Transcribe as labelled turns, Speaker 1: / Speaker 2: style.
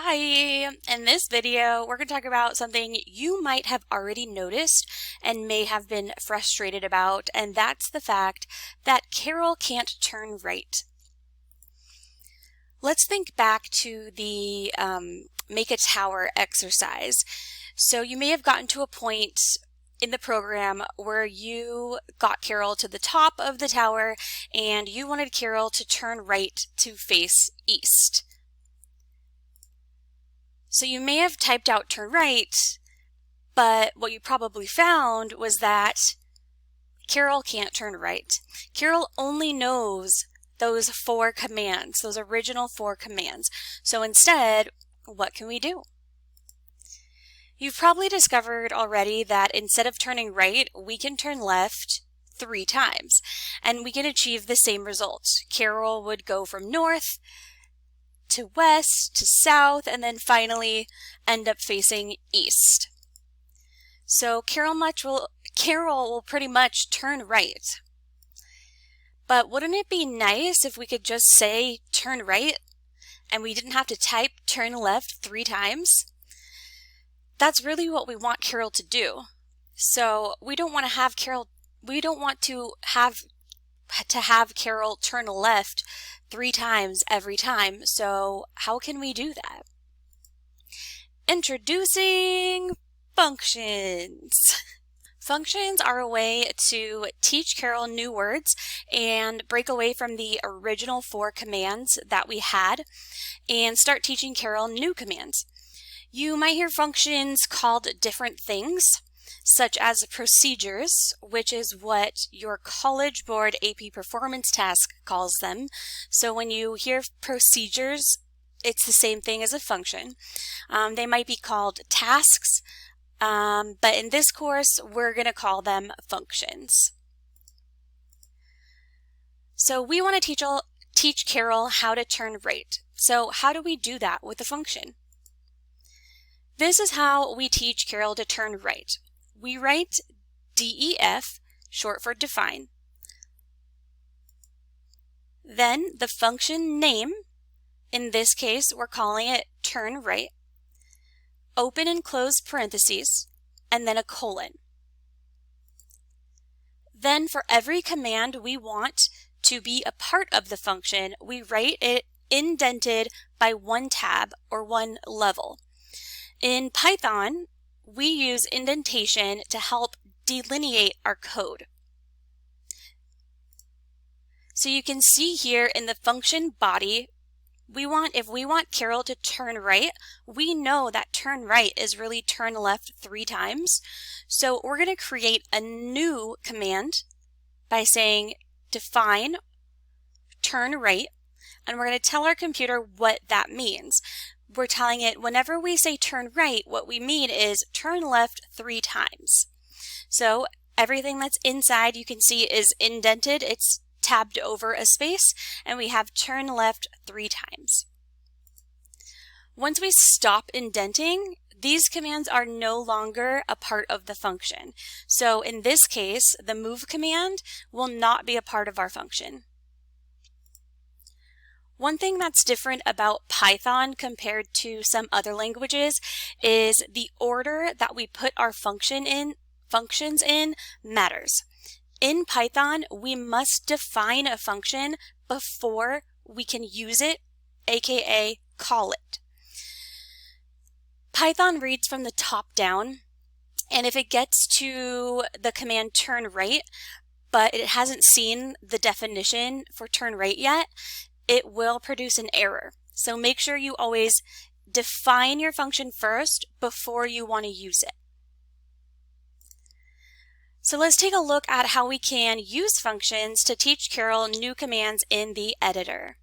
Speaker 1: Hi, in this video, we're going to talk about something you might have already noticed and may have been frustrated about, and that's the fact that Karel can't turn right. Let's think back to the make a tower exercise. So you may have gotten to a point in the program where you got Karel to the top of the tower and you wanted Karel to turn right to face east. So you may have typed out turn right, but what you probably found was that Karel can't turn right. Karel only knows those 4 commands, those original 4 commands. So instead, what can we do? You've probably discovered already that instead of turning right, we can turn left 3 times, and we can achieve the same result. Karel would go from north to west to south, and then finally end up facing east. So Karel will pretty much turn right. But wouldn't it be nice if we could just say turn right and we didn't have to type turn left 3 times? That's really what we want Karel to do. So we don't want to have Karel turn left 3 times every time. So how can we do that? Introducing functions. Functions are a way to teach Karel new words and break away from the original 4 commands that we had and start teaching Karel new commands. You might hear functions called different things, such as procedures, which is what your College Board AP Performance Task calls them. So when you hear procedures, it's the same thing as a function. They might be called tasks, but in this course, we're going to call them functions. So we want to teach Karel how to turn right. So how do we do that with a function? This is how we teach Karel to turn right. We write DEF, short for define. Then the function name, in this case, we're calling it turn right. Open and close parentheses, and then a colon. Then for every command we want to be a part of the function, we write it indented by 1 tab or 1 level. In Python, we use indentation to help delineate our code. So you can see here in the function body, if we want Karel to turn right, we know that turn right is really turn left 3 times. So we're going to create a new command by saying define turn right, and we're going to tell our computer what that means. We're telling it whenever we say turn right, what we mean is turn left 3 times. So everything that's inside you can see is indented. It's tabbed over a space, and we have turn left 3 times. Once we stop indenting, these commands are no longer a part of the function. So in this case, the move command will not be a part of our function. One thing that's different about Python compared to some other languages is the order that we put our functions in matters. In Python, we must define a function before we can use it, aka call it. Python reads from the top down, and if it gets to the command turn right, but it hasn't seen the definition for turn right yet, it will produce an error. So make sure you always define your function first before you want to use it. So let's take a look at how we can use functions to teach Karel new commands in the editor.